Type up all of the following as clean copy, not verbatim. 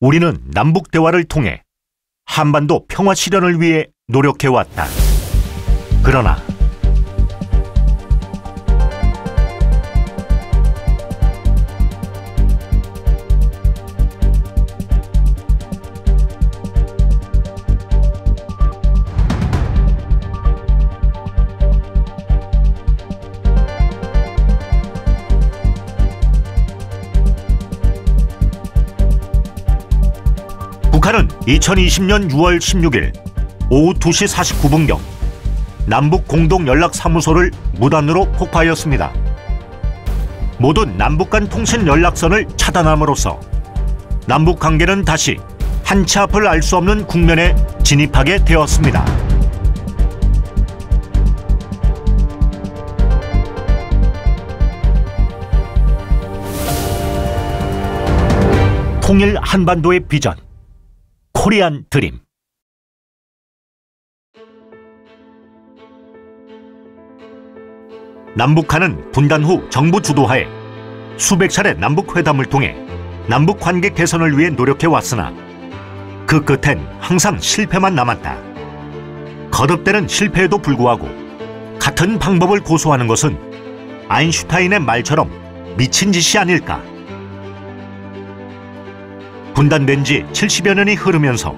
우리는 남북 대화를 통해 한반도 평화 실현을 위해 노력해왔다. 그러나 북한은 2020년 6월 16일 오후 2시 49분경 남북 공동연락사무소를 무단으로 폭파하였습니다. 모든 남북 간 통신 연락선을 차단함으로써 남북 관계는 다시 한 치 앞을 알 수 없는 국면에 진입하게 되었습니다. 통일 한반도의 비전, 코리안 드림. 남북한은 분단 후 정부 주도하에 수백 차례 남북 회담을 통해 남북 관계 개선을 위해 노력해왔으나 그 끝엔 항상 실패만 남았다. 거듭되는 실패에도 불구하고 같은 방법을 고수하는 것은 아인슈타인의 말처럼 미친 짓이 아닐까. 분단된 지 70여 년이 흐르면서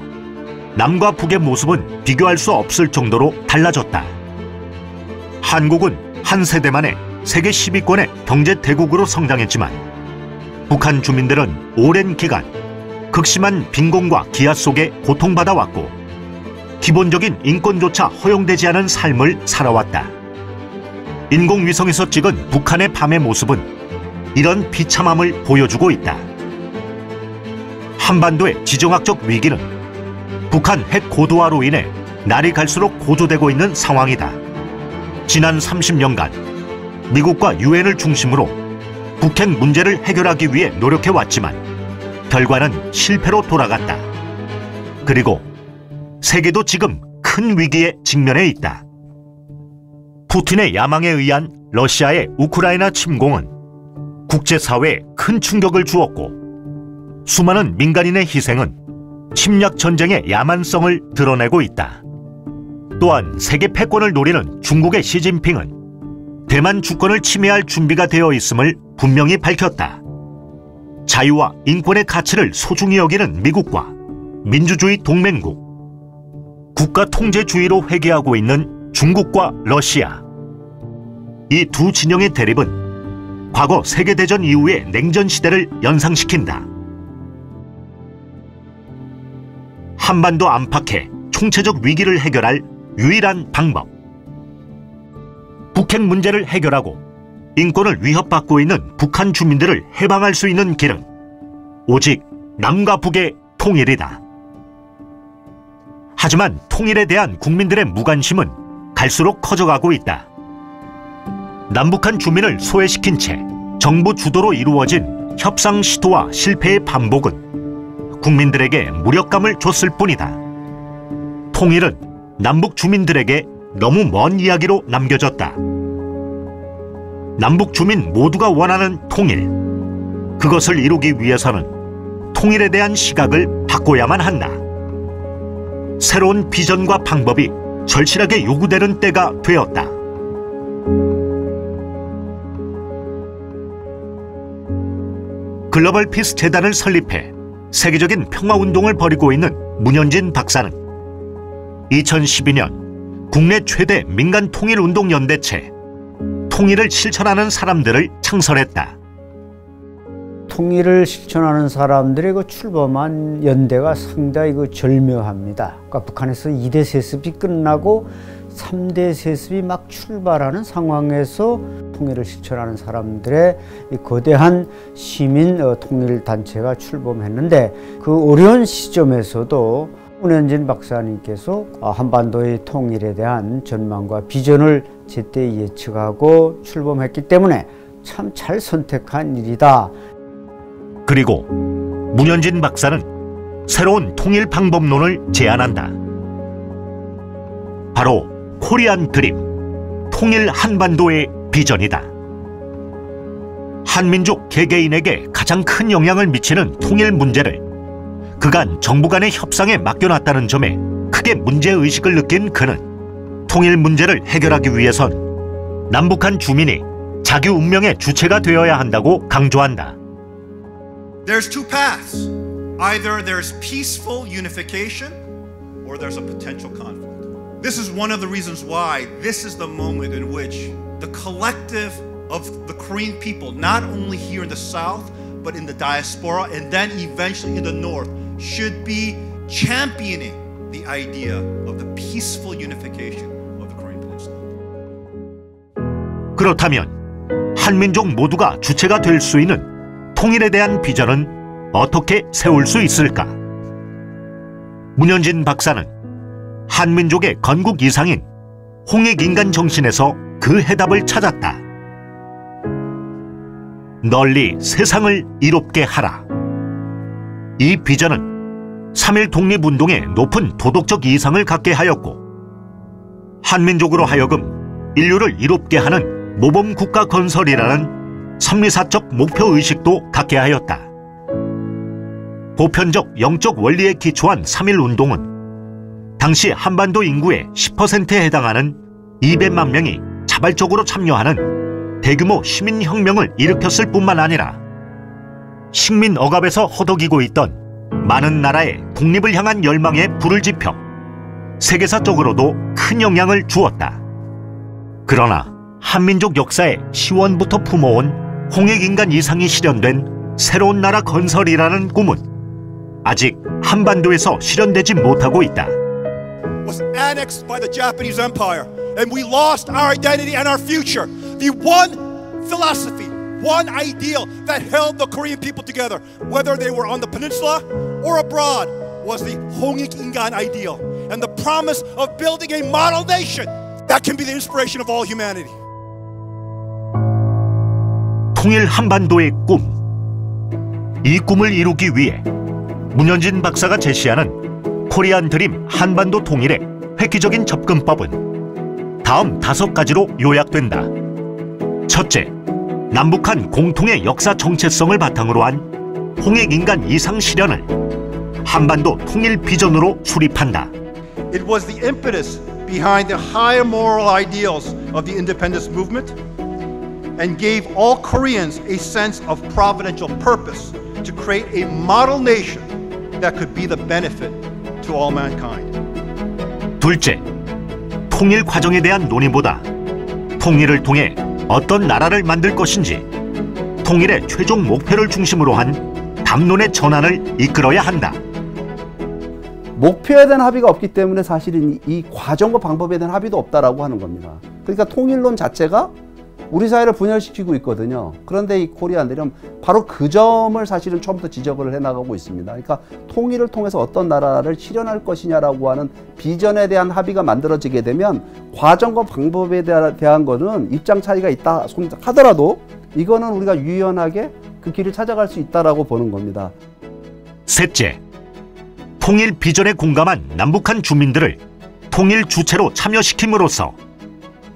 남과 북의 모습은 비교할 수 없을 정도로 달라졌다. 한국은 한 세대 만에 세계 10위권의 경제 대국으로 성장했지만 북한 주민들은 오랜 기간 극심한 빈곤과 기아 속에 고통받아왔고 기본적인 인권조차 허용되지 않은 삶을 살아왔다. 인공위성에서 찍은 북한의 밤의 모습은 이런 비참함을 보여주고 있다. 한반도의 지정학적 위기는 북한 핵 고도화로 인해 날이 갈수록 고조되고 있는 상황이다. 지난 30년간 미국과 유엔을 중심으로 북핵 문제를 해결하기 위해 노력해왔지만 결과는 실패로 돌아갔다. 그리고 세계도 지금 큰 위기에 직면해 있다. 푸틴의 야망에 의한 러시아의 우크라이나 침공은 국제사회에 큰 충격을 주었고 수많은 민간인의 희생은 침략 전쟁의 야만성을 드러내고 있다. 또한 세계 패권을 노리는 중국의 시진핑은 대만 주권을 침해할 준비가 되어 있음을 분명히 밝혔다. 자유와 인권의 가치를 소중히 여기는 미국과 민주주의 동맹국, 국가 통제주의로 회귀하고 있는 중국과 러시아. 이 두 진영의 대립은 과거 세계대전 이후의 냉전 시대를 연상시킨다. 한반도 안팎의 총체적 위기를 해결할 유일한 방법. 북핵 문제를 해결하고 인권을 위협받고 있는 북한 주민들을 해방할 수 있는 길은 오직 남과 북의 통일이다. 하지만 통일에 대한 국민들의 무관심은 갈수록 커져가고 있다. 남북한 주민을 소외시킨 채 정부 주도로 이루어진 협상 시도와 실패의 반복은 국민들에게 무력감을 줬을 뿐이다. 통일은 남북 주민들에게 너무 먼 이야기로 남겨졌다. 남북 주민 모두가 원하는 통일, 그것을 이루기 위해서는 통일에 대한 시각을 바꿔야만 한다. 새로운 비전과 방법이 절실하게 요구되는 때가 되었다. 글로벌 피스 재단을 설립해 세계적인 평화운동을 벌이고 있는 문현진 박사는 2012년 국내 최대 민간 통일운동연대체 통일을 실천하는 사람들을 창설했다. 통일을 실천하는 사람들의 그 출범한 연대가 상당히 절묘합니다. 그러니까 북한에서 2대 세습이 끝나고 3대 세습이 막 출발하는 상황에서 통일을 실천하는 사람들의 이 거대한 시민 통일단체가 출범했는데 그 어려운 시점에서도 문현진 박사님께서 한반도의 통일에 대한 전망과 비전을 제때 예측하고 출범했기 때문에 참 잘 선택한 일이다. 그리고 문현진 박사는 새로운 통일 방법론을 제안한다. 바로 코리안 드림, 통일 한반도의 비전이다. 한민족 개개인에게 가장 큰 영향을 미치는 통일 문제를 그간 정부 간의 협상에 맡겨놨다는 점에 크게 문제의식을 느낀 그는 통일 문제를 해결하기 위해선 남북한 주민이 자기 운명의 주체가 되어야 한다고 강조한다. There's two paths. Either there's peaceful unification or there's a potential conflict. This is one of the reasons why this is the moment in which the collective of the Korean people, not only here in the South, but in the diaspora and then eventually in the North, should be championing the idea of the peaceful unification of the Korean Peninsula. 그렇다면 한민족 모두가 주체가 될 수 있는 통일에 대한 비전은 어떻게 세울 수 있을까? 문현진 박사는 한민족의 건국 이상인 홍익인간 정신에서 그 해답을 찾았다. 널리 세상을 이롭게 하라. 이 비전은 3.1 독립운동의 높은 도덕적 이상을 갖게 하였고 한민족으로 하여금 인류를 이롭게 하는 모범국가 건설이라는 선리사적 목표의식도 갖게 하였다. 보편적 영적 원리에 기초한 3.1 운동은 당시 한반도 인구의 10%에 해당하는 200만 명이 자발적으로 참여하는 대규모 시민혁명을 일으켰을 뿐만 아니라 식민 억압에서 허덕이고 있던 많은 나라의 독립을 향한 열망에 불을 지펴 세계사적으로도 큰 영향을 주었다. 그러나 한민족 역사의 시원부터 품어온 홍익인간 이상이 실현된 새로운 나라 건설이라는 꿈은 아직 한반도에서 실현되지 못하고 있다. Was annexed by the Japanese Empire, and we lost our identity and our future. The one philosophy, one ideal that held the Korean people together, whether they were on the peninsula or abroad, was the 홍익인간 ideal and the promise of building a model nation that can be the inspiration of all humanity. 통일 한반도의 꿈. 이 꿈을 이루기 위해 문현진 박사가 제시하는 코리안 드림 한반도 통일의 획기적인 접근법은 다음 5가지로 요약된다. 첫째, 남북한 공통의 역사 정체성을 바탕으로 한 홍익인간 이상 실현을 한반도 통일 비전으로 수립한다. It was the impetus behind the higher moral ideals of the independence movement and gave all Koreans a sense of providential purpose to create a model nation that could be the benefit to all mankind. 둘째, 통일 과정에 대한 논의보다 통일을 통해 어떤 나라를 만들 것인지 통일의 최종 목표를 중심으로 한 담론의 전환을 이끌어야 한다. 목표에 대한 합의가 없기 때문에 사실은 이 과정과 방법에 대한 합의도 없다라고 하는 겁니다. 그러니까 통일론 자체가 우리 사회를 분열시키고 있거든요. 그런데 이 코리안들은 바로 그 점을 사실은 처음부터 지적을 해나가고 있습니다. 그러니까 통일을 통해서 어떤 나라를 실현할 것이냐라고 하는 비전에 대한 합의가 만들어지게 되면 과정과 방법에 대한 거는 입장 차이가 있다 하더라도 이거는 우리가 유연하게 그 길을 찾아갈 수 있다라고 보는 겁니다. 셋째, 통일 비전에 공감한 남북한 주민들을 통일 주체로 참여시킴으로써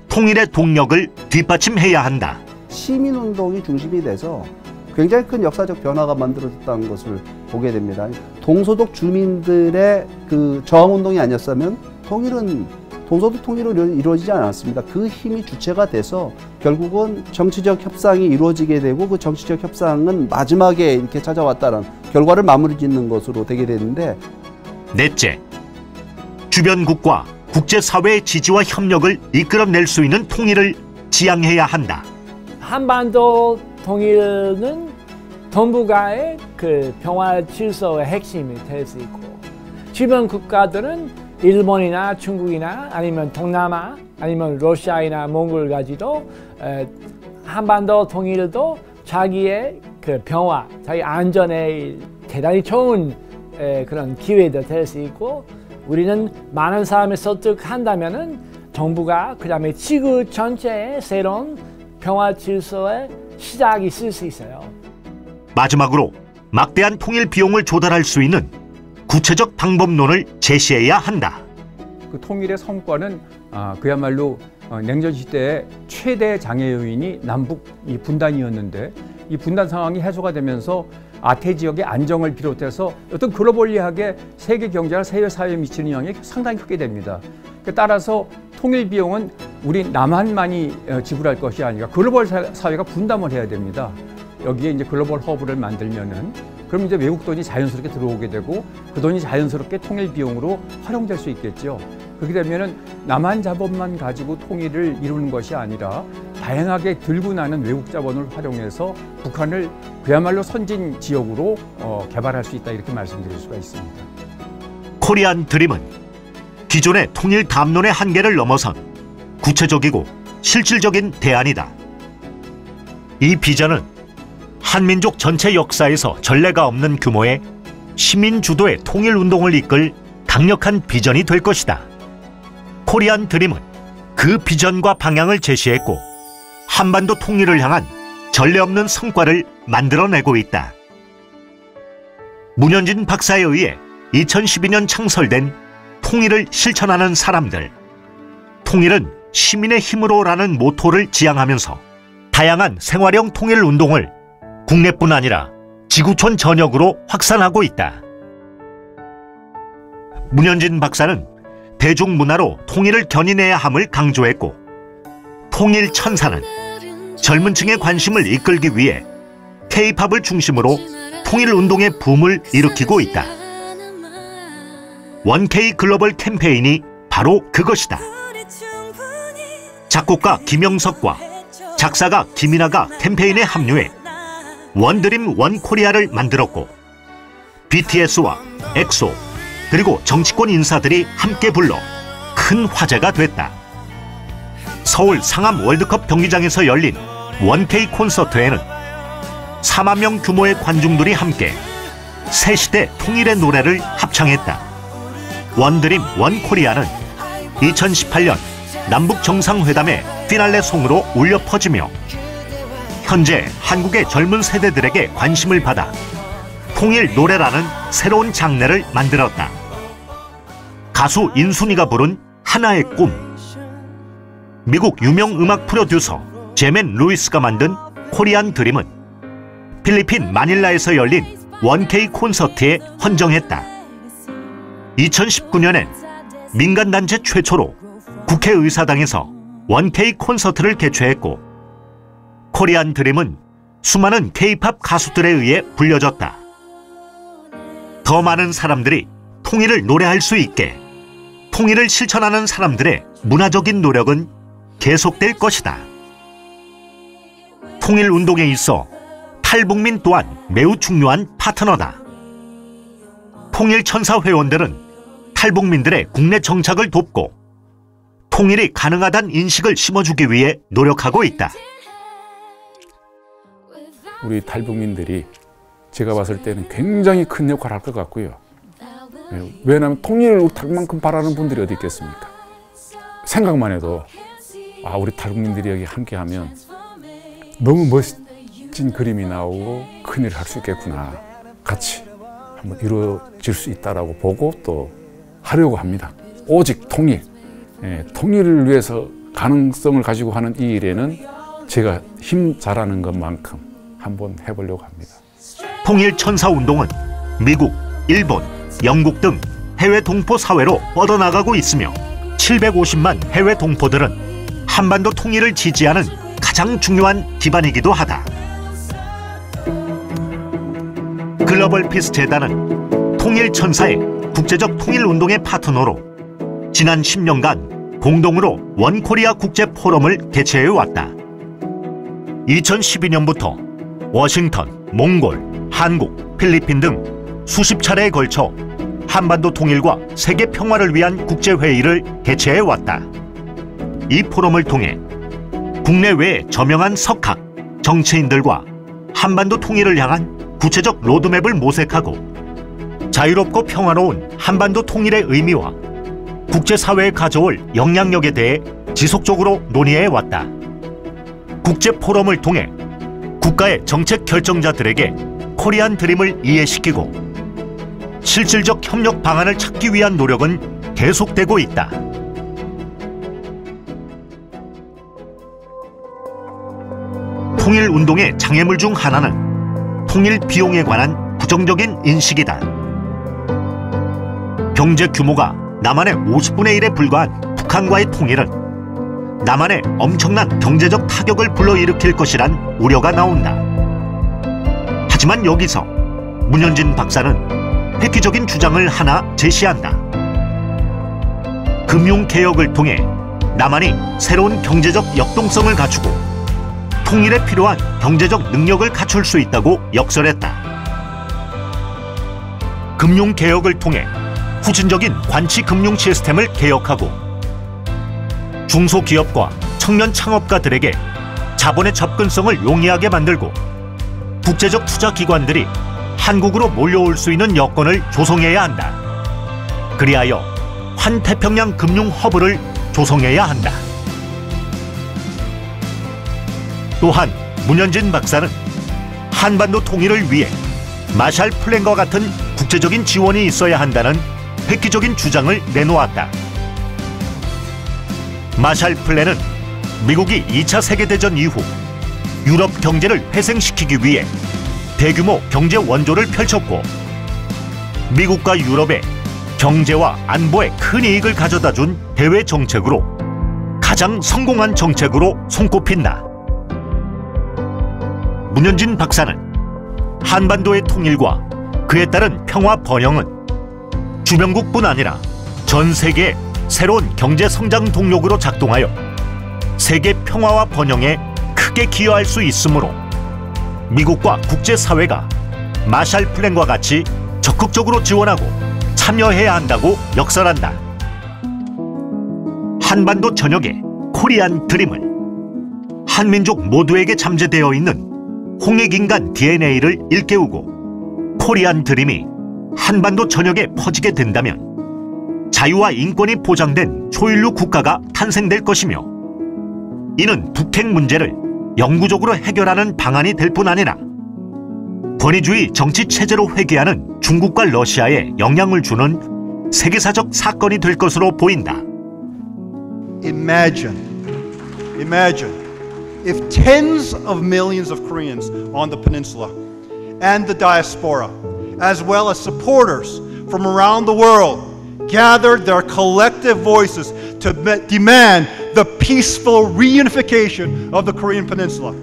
통일의 동력을 뒷받침해야 한다. 시민운동이 중심이 돼서 굉장히 큰 역사적 변화가 만들어졌다는 것을 보게 됩니다. 동소독 주민들의 그 저항운동이 아니었으면 동소독 통일은 이루어지지 않았습니다. 그 힘이 주체가 돼서 결국은 정치적 협상이 이루어지게 되고 그 정치적 협상은 마지막에 이렇게 찾아왔다는 결과를 마무리 짓는 것으로 되게 되는데, 넷째, 주변국과 국제사회의 지지와 협력을 이끌어낼 수 있는 통일을 지향해야 한다. 한반도 통일은 동북아의 그 평화 질서의 핵심이 될 수 있고, 주변 국가들은 일본이나 중국이나 아니면 동남아 아니면 러시아이나 몽골까지도 한반도 통일도 자기의 그 평화, 자기 안전에 대단히 좋은 그런 기회도 될 수 있고, 우리는 많은 사람을 설득한다면은 정부가 그다음에 지구 전체의 새로운 평화 질서의 시작이 있을 수 있어요. 마지막으로 막대한 통일 비용을 조달할 수 있는 구체적 방법론을 제시해야 한다. 그 통일의 성과는 그야말로 냉전 시대의 최대 장애 요인이 남북 이 분단이었는데, 이 분단 상황이 해소가 되면서 아태 지역의 안정을 비롯해서 어떤 글로벌리하게 세계 경제나 세계 사회에 미치는 영향이 상당히 크게 됩니다. 따라서 통일 비용은 우리 남한만이 지불할 것이 아니라 글로벌 사회가 분담을 해야 됩니다. 여기에 이제 글로벌 허브를 만들면은 그럼 이제 외국 돈이 자연스럽게 들어오게 되고 그 돈이 자연스럽게 통일 비용으로 활용될 수 있겠죠. 그렇게 되면은 남한 자본만 가지고 통일을 이루는 것이 아니라 다양하게 들고 나는 외국 자본을 활용해서 북한을 그야말로 선진 지역으로 개발할 수 있다 이렇게 말씀드릴 수가 있습니다. 코리안 드림은 기존의 통일 담론의 한계를 넘어선 구체적이고 실질적인 대안이다. 이 비전은 한민족 전체 역사에서 전례가 없는 규모의 시민 주도의 통일 운동을 이끌 강력한 비전이 될 것이다. 코리안 드림은 그 비전과 방향을 제시했고 한반도 통일을 향한 전례 없는 성과를 만들어내고 있다. 문현진 박사에 의해 2012년 창설된 통일을 실천하는 사람들. 통일은 시민의 힘으로라는 모토를 지향하면서 다양한 생활형 통일 운동을 국내뿐 아니라 지구촌 전역으로 확산하고 있다. 문현진 박사는 대중문화로 통일을 견인해야 함을 강조했고, 통일 천사는 젊은 층의 관심을 이끌기 위해 K-팝을 중심으로 통일 운동의 붐을 일으키고 있다. 원K 글로벌 캠페인이 바로 그것이다. 작곡가 김영석과 작사가 김이나가 캠페인에 합류해 원드림 원코리아를 만들었고, BTS와 엑소 그리고 정치권 인사들이 함께 불러 큰 화제가 됐다. 서울 상암 월드컵 경기장에서 열린 원K 콘서트에는 4만 명 규모의 관중들이 함께 새 시대 통일의 노래를 합창했다. 원드림 원코리아는 2018년 남북 정상회담의 피날레 송으로 울려 퍼지며 현재 한국의 젊은 세대들에게 관심을 받아 통일 노래라는 새로운 장르를 만들었다. 가수 인순이가 부른 하나의 꿈. 미국 유명 음악 프로듀서 제맨 루이스가 만든 코리안 드림은 필리핀 마닐라에서 열린 원K 콘서트에 헌정했다. 2019년엔 민간단체 최초로 국회의사당에서 원K 콘서트를 개최했고, 코리안 드림은 수많은 K-팝 가수들에 의해 불려졌다. 더 많은 사람들이 통일을 노래할 수 있게 통일을 실천하는 사람들의 문화적인 노력은 계속될 것이다. 통일 운동에 있어 탈북민 또한 매우 중요한 파트너다. 통일 천사 회원들은 탈북민들의 국내 정착을 돕고 통일이 가능하다는 인식을 심어주기 위해 노력하고 있다. 우리 탈북민들이 제가 봤을 때는 굉장히 큰 역할을 할 것 같고요. 왜냐하면 통일을 탈만큼 바라는 분들이 어디 있겠습니까? 생각만 해도 우리 탈북민들이 여기 함께하면 너무 멋진 그림이 나오고 큰일을 할 수 있겠구나. 같이 한번 이루어질 수 있다라고 보고 또 하려고 합니다. 오직 통일, 통일을 위해서 가능성을 가지고 하는 이 일에는 제가 힘 잘하는 것만큼 한번 해보려고 합니다. 통일 천사 운동은 미국, 일본, 영국 등 해외 동포 사회로 뻗어나가고 있으며 750만 해외 동포들은 한반도 통일을 지지하는 가장 중요한 기반이기도 하다. 글로벌 피스 재단은 통일 천사의 국제적 통일 운동의 파트너로 지난 10년간 공동으로 원코리아 국제 포럼을 개최해 왔다. 2012년부터 워싱턴, 몽골, 한국, 필리핀 등 수십 차례에 걸쳐 한반도 통일과 세계 평화를 위한 국제회의를 개최해 왔다. 이 포럼을 통해 국내외의 저명한 석학, 정치인들과 한반도 통일을 향한 구체적 로드맵을 모색하고 자유롭고 평화로운 한반도 통일의 의미와 국제사회에 가져올 영향력에 대해 지속적으로 논의해 왔다. 국제 포럼을 통해 국가의 정책 결정자들에게 코리안 드림을 이해시키고 실질적 협력 방안을 찾기 위한 노력은 계속되고 있다. 통일 운동의 장애물 중 하나는 통일 비용에 관한 부정적인 인식이다. 경제 규모가 남한의 50분의 1에 불과한 북한과의 통일은 남한에 엄청난 경제적 타격을 불러일으킬 것이란 우려가 나온다. 하지만 여기서 문현진 박사는 획기적인 주장을 하나 제시한다. 금융개혁을 통해 남한이 새로운 경제적 역동성을 갖추고 통일에 필요한 경제적 능력을 갖출 수 있다고 역설했다. 금융개혁을 통해 후진적인 관치 금융 시스템을 개혁하고 중소기업과 청년 창업가들에게 자본의 접근성을 용이하게 만들고 국제적 투자기관들이 한국으로 몰려올 수 있는 여건을 조성해야 한다. 그리하여 환태평양 금융 허브를 조성해야 한다. 또한 문현진 박사는 한반도 통일을 위해 마샬 플랜과 같은 국제적인 지원이 있어야 한다는 획기적인 주장을 내놓았다. 마샬 플랜은 미국이 2차 세계대전 이후 유럽 경제를 회생시키기 위해 대규모 경제 원조를 펼쳤고 미국과 유럽의 경제와 안보에 큰 이익을 가져다 준 대외 정책으로 가장 성공한 정책으로 손꼽힌다. 문현진 박사는 한반도의 통일과 그에 따른 평화 번영은 주변국뿐 아니라 전 세계의 새로운 경제 성장 동력으로 작동하여 세계 평화와 번영에 크게 기여할 수 있으므로 미국과 국제사회가 마샬 플랜과 같이 적극적으로 지원하고 참여해야 한다고 역설한다. 한반도 전역의 코리안 드림은 한민족 모두에게 잠재되어 있는 홍익인간 DNA를 일깨우고 코리안 드림이 한반도 전역에 퍼지게 된다면 자유와 인권이 보장된 초일류 국가가 탄생될 것이며 이는 북핵 문제를 영구적으로 해결하는 방안이 될 뿐 아니라 권위주의 정치 체제로 회귀하는 중국과 러시아에 영향을 주는 세계사적 사건이 될 것으로 보인다. Imagine if tens of millions of Koreans on the peninsula and the diaspora, as well as supporters from around the world, gathered their collective voices to demand the peaceful reunification of the Korean Peninsula.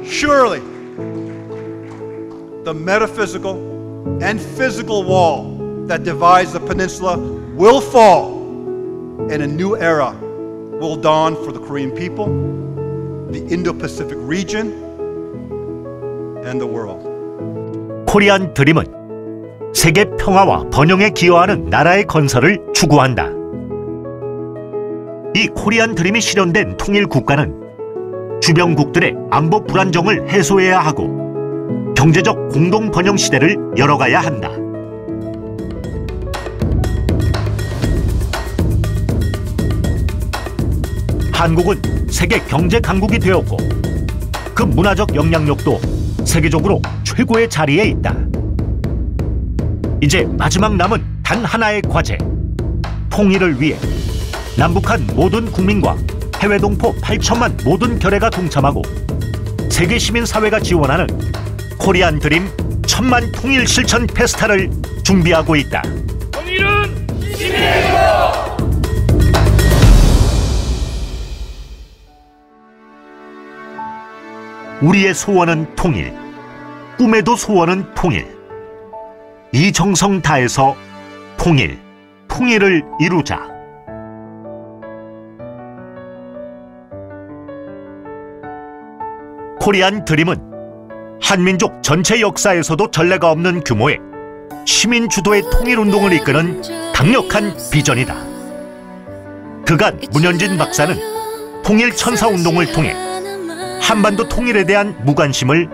Surely, the metaphysical and physical wall that divides the peninsula will fall, and a new era will dawn for the Korean people, the Indo-Pacific region, and the world. 코리안 드림은 세계 평화와 번영에 기여하는 나라의 건설을 추구한다. 이 코리안 드림이 실현된 통일 국가는 주변국들의 안보 불안정을 해소해야 하고 경제적 공동 번영 시대를 열어가야 한다. 한국은 세계 경제 강국이 되었고 그 문화적 영향력도 세계적으로 최고의 자리에 있다. 이제 마지막 남은 단 하나의 과제, 통일을 위해 남북한 모든 국민과 해외 동포 8천만 모든 결의가 동참하고 세계 시민사회가 지원하는 코리안 드림 천만 통일 실천 페스타를 준비하고 있다. 통일은 시민에게서! 우리의 소원은 통일, 꿈에도 소원은 통일. 이 정성 다해서 통일을 이루자. 코리안 드림은 한민족 전체 역사에서도 전례가 없는 규모의 시민 주도의 통일운동을 이끄는 강력한 비전이다. 그간 문현진 박사는 통일천사운동을 통해 한반도 통일에 대한 무관심을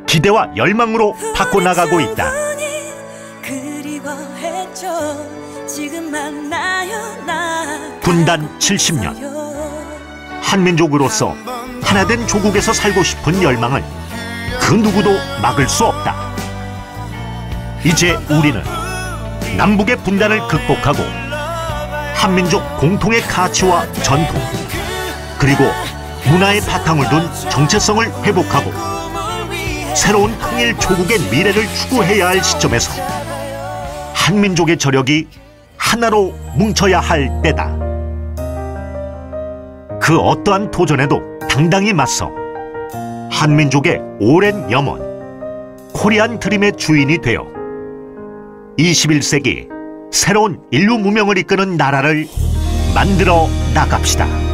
기대와 열망으로 바꿔나가고 있다. 분단 70년, 한민족으로서 하나된 조국에서 살고 싶은 열망은 그 누구도 막을 수 없다. 이제 우리는 남북의 분단을 극복하고 한민족 공통의 가치와 전통, 그리고 문화의 바탕을 둔 정체성을 회복하고 새로운 통일 조국의 미래를 추구해야 할 시점에서 한민족의 저력이 하나로 뭉쳐야 할 때다. 그 어떠한 도전에도 당당히 맞서 한민족의 오랜 염원, 코리안 드림의 주인이 되어 21세기 새로운 인류 문명을 이끄는 나라를 만들어 나갑시다.